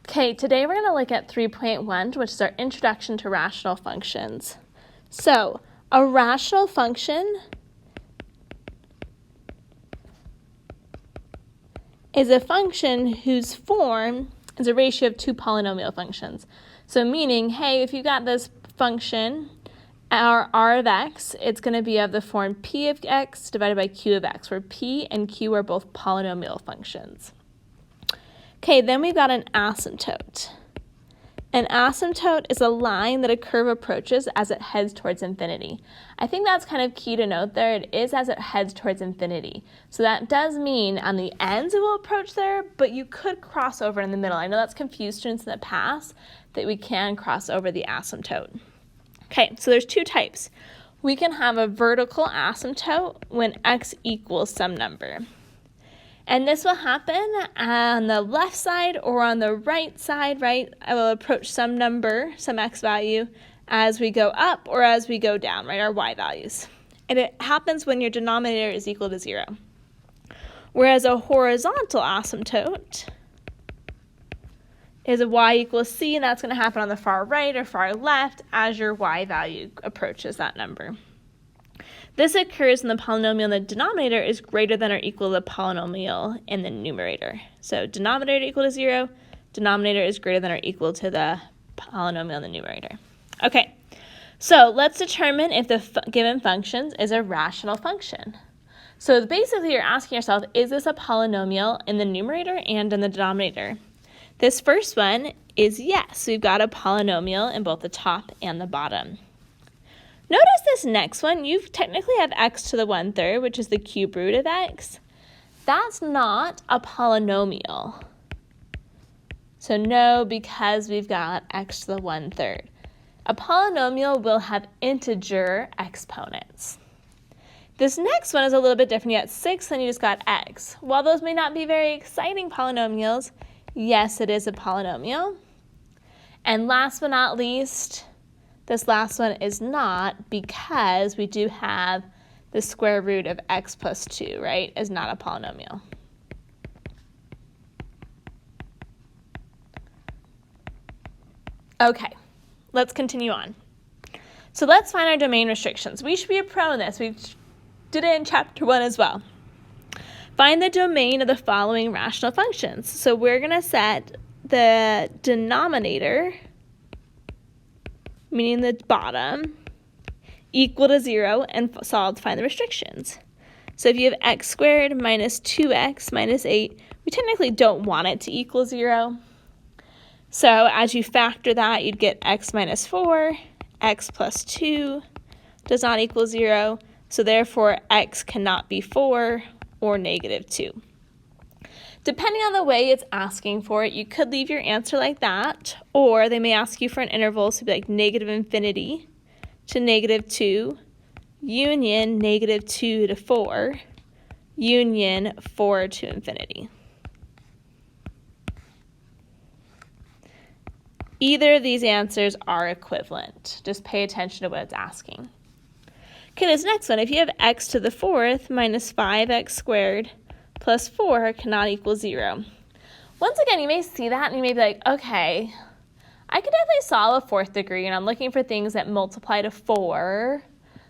Okay, today we're going to look at 3.1, which is our introduction to rational functions. So, a rational function is a function whose form is a ratio of two polynomial functions. So meaning, hey, if you got this function, r of x, it's going to be of the form p of x divided by q of x, where p and q are both polynomial functions. Okay, then we've got an asymptote. An asymptote is a line that a curve approaches as it heads towards infinity. I think that's kind of key to note there. It is as it heads towards infinity. So that does mean on the ends it will approach there, but you could cross over in the middle. I know that's confused students in the past, that we can cross over the asymptote. Okay, so there's two types. We can have a vertical asymptote when x equals some number. And this will happen on the left side or on the right side, right? I will approach some number, some x value, as we go up or as we go down, right? Our y values. And it happens when your denominator is equal to 0. Whereas a horizontal asymptote is a y equals c, and that's going to happen on the far right or far left as your y value approaches that number. This occurs when the polynomial in the denominator is greater than or equal to the polynomial in the numerator. So denominator equal to 0, denominator is greater than or equal to the polynomial in the numerator. Okay, so let's determine if the given function is a rational function. So basically you're asking yourself, is this a polynomial in the numerator and in the denominator? This first one is yes. We've got a polynomial in both the top and the bottom. Notice this next one, you technically have x to the 1/3, which is the cube root of x. That's not a polynomial. So no, because we've got x to the 1/3. A polynomial will have integer exponents. This next one is a little bit different. You got 6, and you just got x. While those may not be very exciting polynomials, yes, it is a polynomial. And last but not least, this last one is not, because we do have the square root of x plus 2, right, is not a polynomial. Okay, let's continue on. So let's find our domain restrictions. We should be a pro in this. We did it in chapter 1 as well. Find the domain of the following rational functions. So we're going to set the denominator, meaning the bottom, equal to 0 and solve to find the restrictions. So if you have x squared minus 2x minus 8, we technically don't want it to equal 0. So as you factor that, you'd get x minus 4, x plus 2 does not equal 0. So therefore, x cannot be 4 or negative 2. Depending on the way it's asking for it, you could leave your answer like that, or they may ask you for an interval, so it'd be like negative infinity to negative 2, union negative 2 to 4, union 4 to infinity. Either of these answers are equivalent. Just pay attention to what it's asking. Okay, this next one, if you have x to the 4th minus 5x squared plus 4 cannot equal 0. Once again, you may see that and you may be like, okay, I could definitely solve a 4th degree, and I'm looking for things that multiply to 4.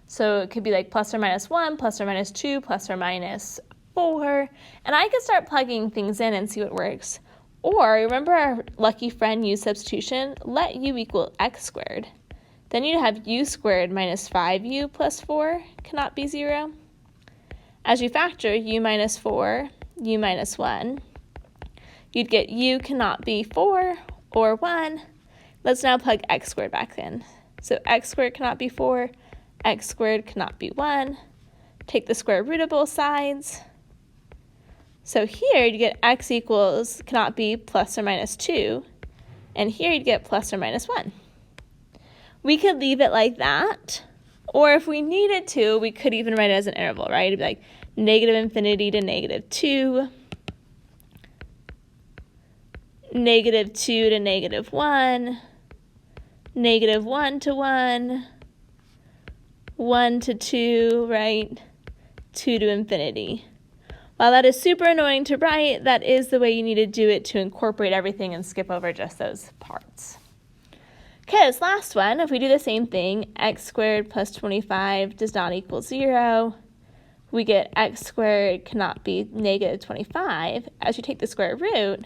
So it could be like plus or minus 1, plus or minus 2, plus or minus 4. And I could start plugging things in and see what works. Or remember our lucky friend u substitution? Let u equal x squared. Then you'd have u squared minus 5u plus 4 cannot be 0. As you factor u minus 4, u minus 1, you'd get u cannot be 4 or 1. Let's now plug x squared back in. So x squared cannot be 4, x squared cannot be 1. Take the square root of both sides. So here you get x equals cannot be plus or minus 2, and here you'd get plus or minus 1. We could leave it like that, or if we needed to, we could even write it as an interval, right? It'd be like negative infinity to negative 2, negative 2 to negative 1, negative 1 to 1, 1 to 2, right? 2 to infinity. While that is super annoying to write, that is the way you need to do it to incorporate everything and skip over just those parts. Okay, this last one, if we do the same thing, x squared plus 25 does not equal 0, we get x squared cannot be negative 25. As you take the square root,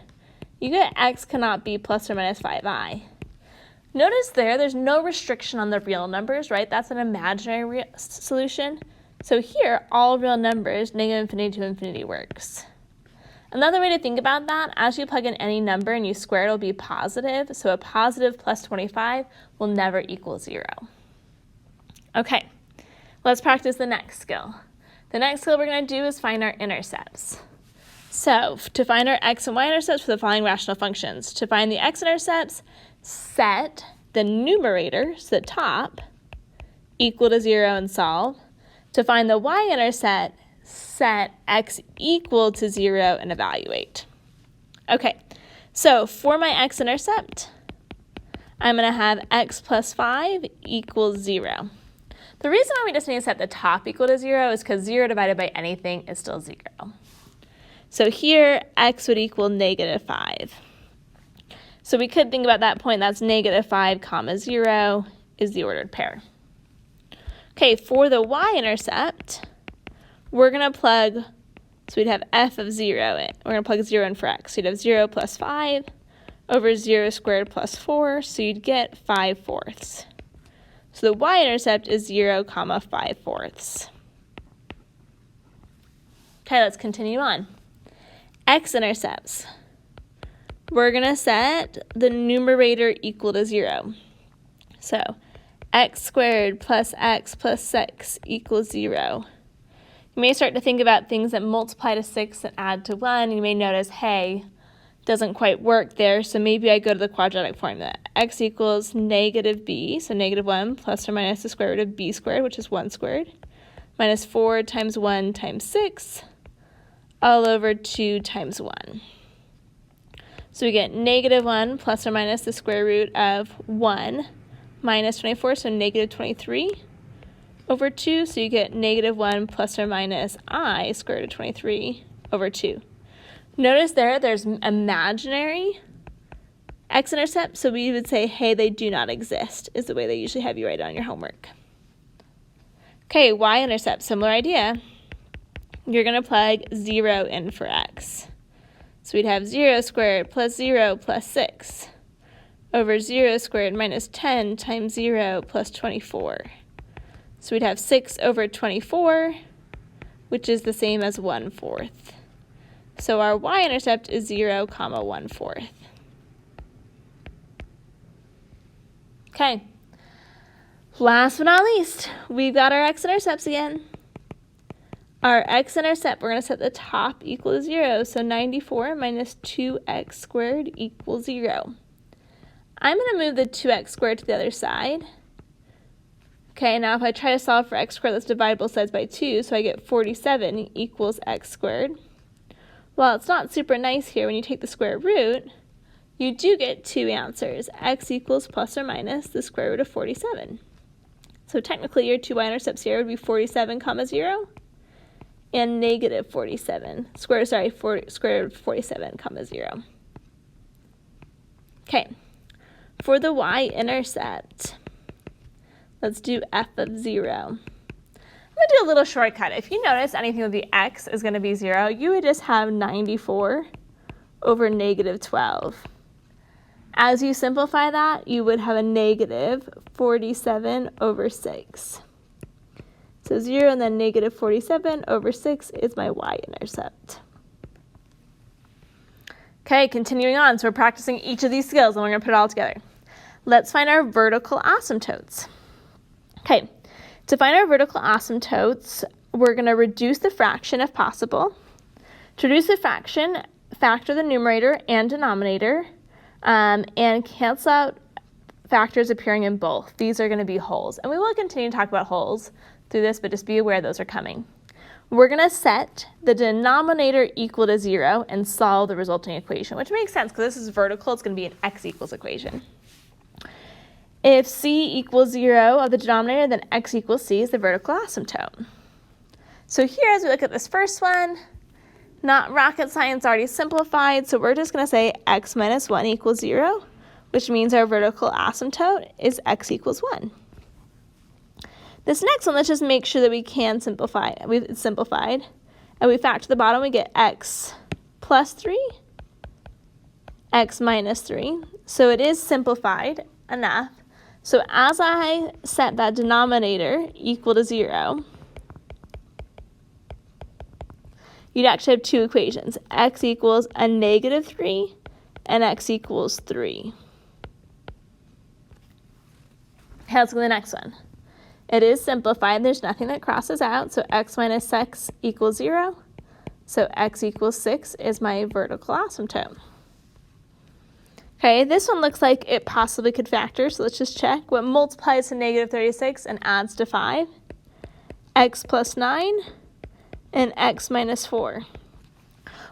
you get x cannot be plus or minus 5i. Notice there's no restriction on the real numbers, right? That's an imaginary solution. So here, all real numbers, negative infinity to infinity works. Another way to think about that, as you plug in any number and you square it, it'll be positive. So a positive plus 25 will never equal 0. Okay, let's practice the next skill. The next skill we're going to do is find our intercepts. So to find our x and y intercepts for the following rational functions, to find the x intercepts, set the numerator, so the top, equal to 0 and solve. To find the y-intercept, set x equal to 0 and evaluate. Okay, so for my x-intercept, I'm going to have x plus 5 equals 0. The reason why we just need to set the top equal to 0 is because 0 divided by anything is still 0. So here, x would equal negative 5. So we could think about that point, that's negative 5 comma 0 is the ordered pair. Okay, for the y-intercept, we're going to plug, so we'd have f of 0 in. We're going to plug 0 in for x. So you'd have 0 plus 5 over 0 squared plus 4, so you'd get 5/4. So the y-intercept is 0 comma 5/4. Okay, let's continue on. X-intercepts. We're going to set the numerator equal to 0. So x squared plus x plus 6 equals 0. You may start to think about things that multiply to 6 and add to 1. You may notice, hey, doesn't quite work there, so maybe I go to the quadratic formula. X equals negative b, so negative 1 plus or minus the square root of b squared, which is 1 squared, minus 4 times 1 times 6, all over 2 times 1. So we get negative 1 plus or minus the square root of 1 minus 24, so negative 23 over 2. So you get negative 1 plus or minus I square root of 23 over 2. Notice there's imaginary x-intercepts, so we would say, hey, they do not exist, is the way they usually have you write on your homework. Okay, y-intercept, similar idea. You're going to plug 0 in for x. So we'd have 0 squared plus 0 plus 6 over 0 squared minus 10 times 0 plus 24. So we'd have 6 over 24, which is the same as 1/4. So our y-intercept is 0 comma 1/4. Okay, last but not least, we've got our x-intercepts again. Our x-intercept, we're going to set the top equal to 0, so 94 minus 2x squared equals 0. I'm going to move the 2x squared to the other side. Okay, now if I try to solve for x squared, let's divide both sides by 2, so I get 47 equals x squared. Well, it's not super nice here. When you take the square root, you do get two answers. X equals plus or minus the square root of 47. So technically your two y-intercepts here would be 47 comma 0 and negative 47. Square root of 47 comma 0. Okay, for the y-intercept, let's do f of 0. I'm going to do a little shortcut. If you notice anything with the x is going to be 0, you would just have 94 over negative 12. As you simplify that, you would have a negative 47 over 6. So 0 and then negative 47 over 6 is my y-intercept. Okay, continuing on. So we're practicing each of these skills and we're going to put it all together. Let's find our vertical asymptotes. Okay, to find our vertical asymptotes, we're going to reduce the fraction if possible. To reduce the fraction, factor the numerator and denominator and cancel out factors appearing in both. These are going to be wholes. And we will continue to talk about wholes through this, but just be aware those are coming. We're going to set the denominator equal to 0 and solve the resulting equation, which makes sense because this is vertical. It's going to be an x equals equation. If c equals 0 of the denominator, then x equals c is the vertical asymptote. So here, as we look at this first one, Not rocket science, already simplified, so we're just going to say x minus 1 equals 0, which means our vertical asymptote is x equals 1. This next one, let's just make sure that we can simplify. It's simplified. And we factor the bottom, we get x plus 3, x minus 3. So it is simplified enough. So as I set that denominator equal to 0, you'd actually have two equations, x equals a negative 3 and x equals 3. Okay, let's go to the next one. It is simplified. There's nothing that crosses out, so x minus x equals 0. So x equals 6 is my vertical asymptote. Okay, this one looks like it possibly could factor, so let's just check. What multiplies to negative 36 and adds to 5? X plus 9 and x minus 4.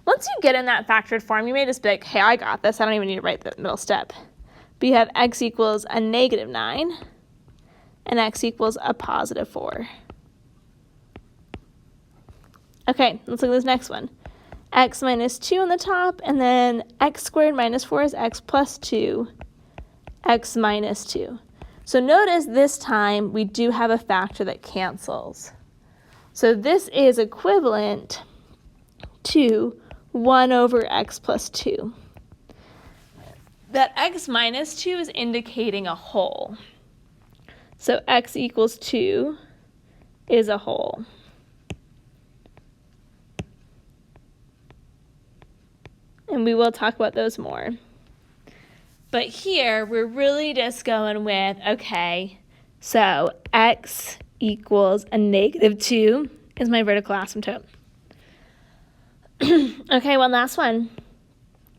Once you get in that factored form, you may just be like, hey, I got this. I don't even need to write the middle step. But you have x equals a negative 9 and x equals a positive 4. Okay, let's look at this next one. X minus 2 on the top, and then x squared minus 4 is x plus 2, x minus 2. So notice this time we do have a factor that cancels. So this is equivalent to 1 over x plus 2. That x minus 2 is indicating a whole. So x equals 2 is a whole. And we will talk about those more. But here, we're really just going with, okay, so x equals a negative 2 is my vertical asymptote. Okay, one last one.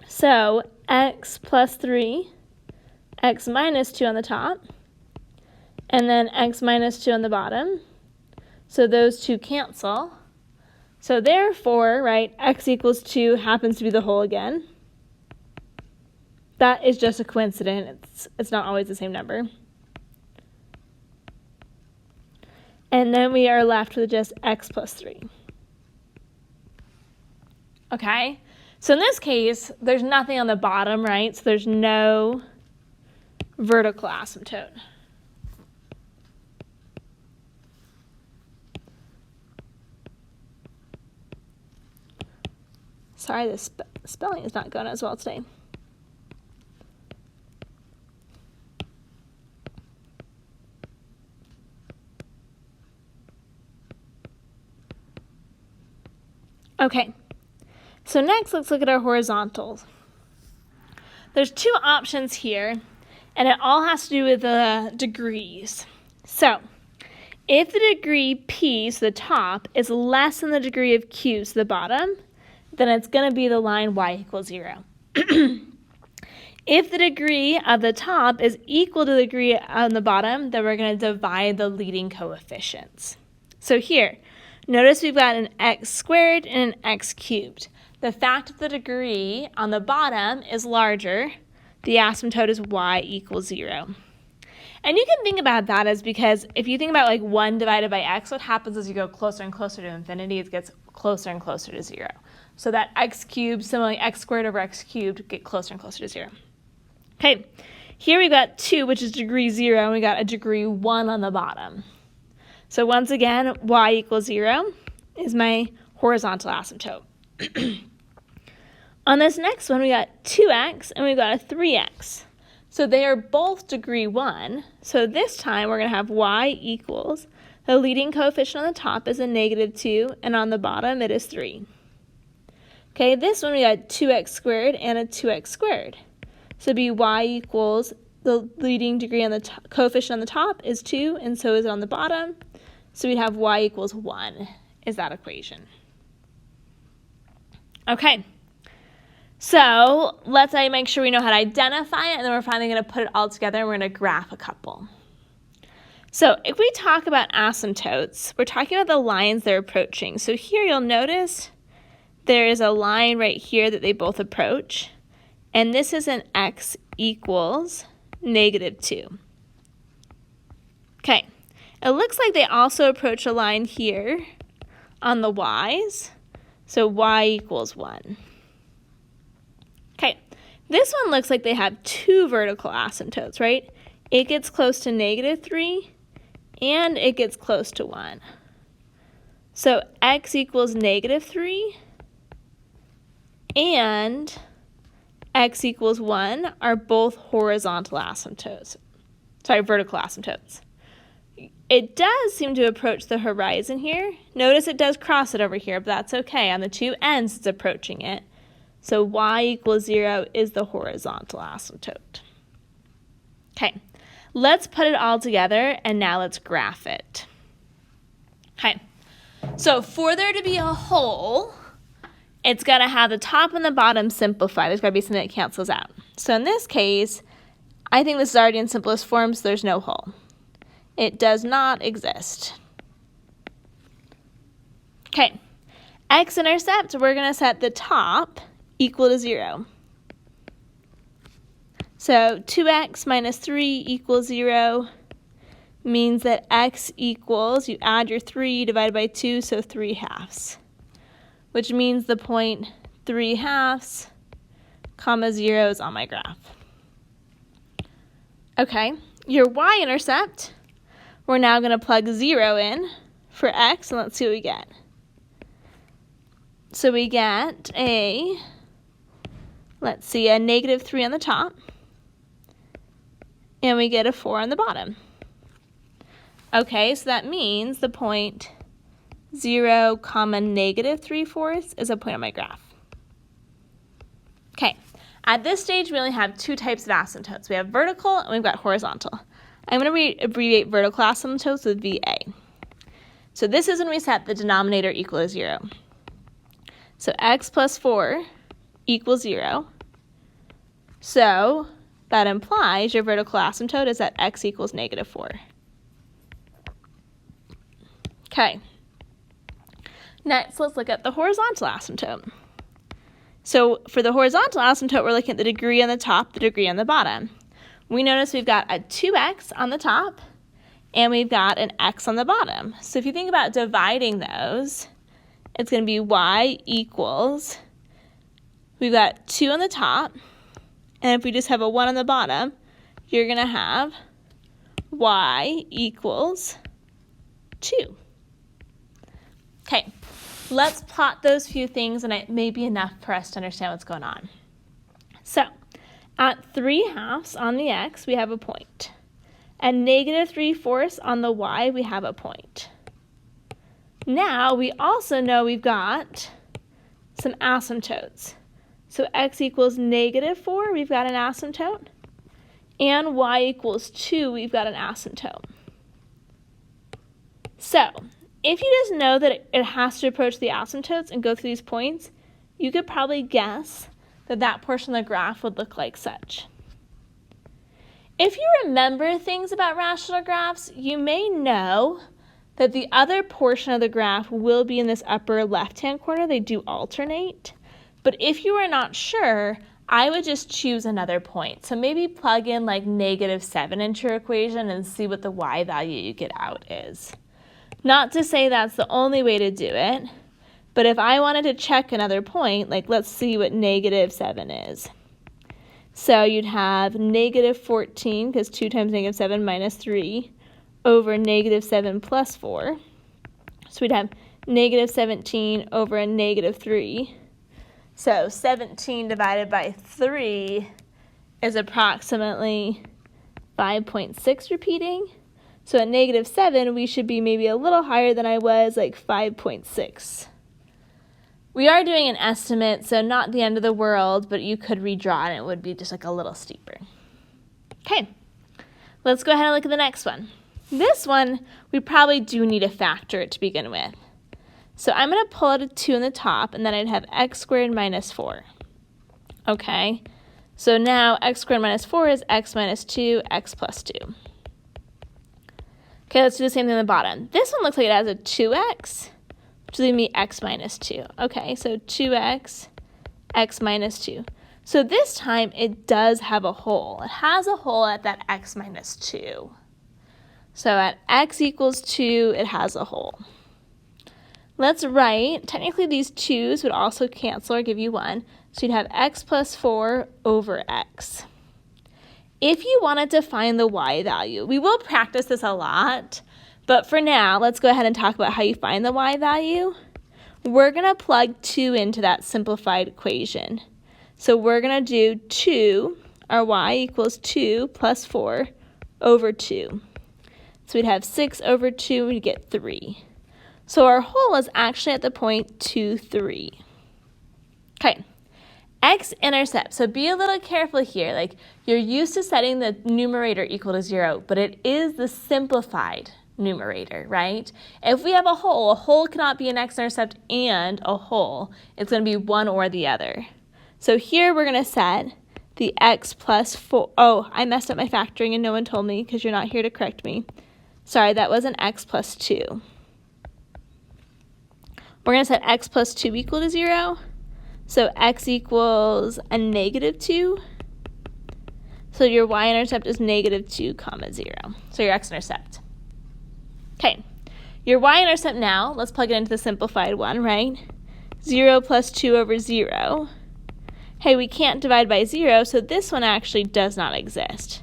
So x plus 3, x minus 2 on the top, and then x minus 2 on the bottom. So those two cancel. So therefore, right, x equals 2 happens to be the whole again. That is just a coincidence. It's not always the same number. And then we are left with just x plus 3. Okay? So in this case, there's nothing on the bottom, right? So there's no vertical asymptote. Sorry, the spelling is not going as well today. Okay, so next let's look at our horizontals. There's two options here, and it all has to do with the degrees. So, if the degree P, so the top, is less than the degree of Q, so the bottom, then it's going to be the line y equals 0. If the degree of the top is equal to the degree on the bottom, then we're going to divide the leading coefficients. So here, notice we've got an x squared and an x cubed. The fact that the degree on the bottom is larger, the asymptote is y equals 0. And you can think about that as because if you think about like 1 divided by x, what happens as you go closer and closer to infinity, it gets closer and closer to 0. So that x cubed, similarly x squared over x cubed, get closer and closer to 0. Okay, here we've got 2, which is degree 0, and we got a degree 1 on the bottom. So once again, y equals 0 is my horizontal asymptote. On this next one, we got 2x and we got a 3x. So they are both degree 1. So this time we're going to have y equals, the leading coefficient on the top is a negative 2, and on the bottom it is 3. Okay, this one we got 2x squared and a 2x squared. So it'd be y equals, the leading degree on the coefficient on the top is 2, and so is it on the bottom. So we'd have y equals 1 is that equation. Okay, so let's make sure we know how to identify it, and then we're finally going to put it all together and we're going to graph a couple. So if we talk about asymptotes, we're talking about the lines they're approaching. So here you'll notice there is a line right here that they both approach, and this is an x equals negative 2. Okay, it looks like they also approach a line here on the y's. So y equals 1. Okay, this one looks like they have two vertical asymptotes, right? It gets close to -3, and it gets close to 1. So x equals -3 and x equals 1 are both horizontal asymptotes. Sorry, vertical asymptotes. It does seem to approach the horizon here. Notice it does cross it over here, but that's okay. On the two ends, it's approaching it. So y equals 0 is the horizontal asymptote. Okay, let's put it all together, and now let's graph it. Okay, so for there to be a hole, it's got to have the top and the bottom simplify. There's got to be something that cancels out. So in this case, I think this is already in simplest form, so there's no hole. It does not exist. Okay, x-intercept, we're going to set the top equal to 0. So 2x minus 3 equals 0 means that x equals, you add your 3 divided by 2, so 3/2, which means the point 3/2, comma 0 is on my graph. Okay, your y-intercept, we're now going to plug 0 in for x, and let's see what we get. So we get a, let's see, a -3 on the top, and we get a 4 on the bottom. Okay, so that means the point 0, -3/4 is a point on my graph. Okay, at this stage we only have two types of asymptotes. We have vertical and we've got horizontal. I'm going to abbreviate vertical asymptotes with VA. So this is when we set the denominator equal to 0. So x plus 4 equals 0. So that implies your vertical asymptote is that x equals -4. Okay. Next, let's look at the horizontal asymptote. So for the horizontal asymptote, we're looking at the degree on the top, the degree on the bottom. We notice we've got a 2x on the top, and we've got an x on the bottom. So if you think about dividing those, it's going to be y equals, we've got 2 on the top, and if we just have a 1 on the bottom, you're going to have y equals 2. Okay, let's plot those few things, and it may be enough for us to understand what's going on. So, at 3/2 on the x, we have a point. At -3/4 on the y, we have a point. Now, we also know we've got some asymptotes. So x equals -4, we've got an asymptote. And y equals 2, we've got an asymptote. So, if you just know that it has to approach the asymptotes and go through these points, you could probably guess that that portion of the graph would look like such. If you remember things about rational graphs, you may know that the other portion of the graph will be in this upper left-hand corner. They do alternate. But if you are not sure, I would just choose another point. So maybe plug in like -7 into your equation and see what the y value you get out is. Not to say that's the only way to do it, but if I wanted to check another point, like let's see what -7 is. So you'd have -14, because 2 times -7 minus 3, over -7 plus 4. So we'd have -17 over a -3. So 17 divided by 3 is approximately 5.6 repeating. So at -7, we should be maybe a little higher than I was, like 5.6. We are doing an estimate, so not the end of the world, but you could redraw it and it would be just like a little steeper. Okay, let's go ahead and look at the next one. This one, we probably do need to factor it to begin with. So I'm going to pull out a 2 on the top, and then I'd have x squared minus 4. Okay, so now x squared minus 4 is x minus 2, x plus 2. Okay, let's do the same thing on the bottom. This one looks like it has a 2x, which will leave me x minus 2. Okay, so 2x, x minus 2. So this time it does have a hole. It has a hole at that x minus 2. So at x equals 2, it has a hole. let's write, technically these 2's would also cancel or give you 1. So you'd have x plus 4 over x. If you wanted to find the y value, we will practice this a lot, but for now, let's go ahead and talk about how you find the y value. We're going to plug 2 into that simplified equation. So we're going to do 2, our y equals 2 plus 4 over 2. So we'd have 6 over 2, we'd get 3. So our whole is actually at the point 2, 3. Okay. X-intercept, so be a little careful here. Like, you're used to setting the numerator equal to 0, but it is the simplified numerator, right? If we have a whole cannot be an x-intercept and a whole. It's going to be one or the other. So here we're going to set the x plus 4. Oh, I messed up my factoring and no one told me because you're not here to correct me. Sorry, that was an x plus 2. We're going to set x plus 2 equal to 0. So x equals a negative 2. So your y-intercept is negative 2, 0. So your x-intercept. Okay, your y-intercept now, let's plug it into the simplified one, right? 0 plus 2 over 0. Hey, we can't divide by 0, so this one actually does not exist,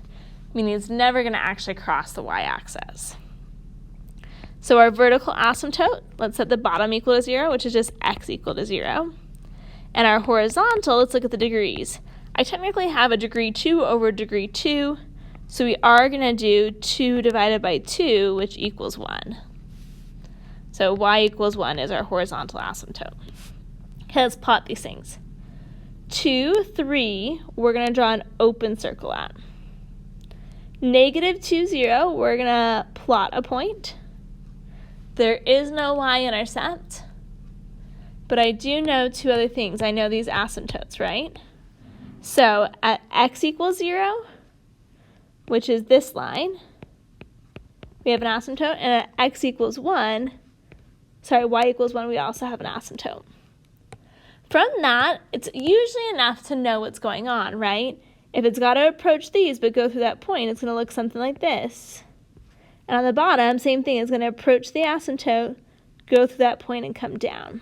meaning it's never going to actually cross the y-axis. So our vertical asymptote, let's set the bottom equal to 0, which is just x equal to 0. And our horizontal, let's look at the degrees. I technically have a degree 2 over degree 2, so we are going to do 2 divided by 2, which equals 1. So y equals 1 is our horizontal asymptote. Okay, let's plot these things. 2, 3, we're going to draw an open circle at. Negative 2, 0, we're going to plot a point. There is no y-intercept. But I do know 2 other things. I know these asymptotes, right? So at x equals 0, which is this line, we have an asymptote. And at x equals 1, y equals 1, we also have an asymptote. From that, it's usually enough to know what's going on, right? If it's got to approach these but go through that point, it's going to look something like this. And on the bottom, same thing. It's going to approach the asymptote, go through that point, and come down.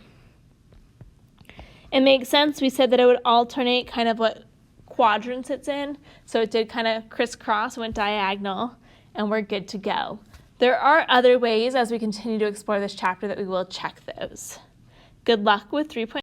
It makes sense. We said that it would alternate kind of what quadrants it's in. So it did kind of crisscross, went diagonal, and we're good to go. There are other ways as we continue to explore this chapter that we will check those. Good luck with 3.0.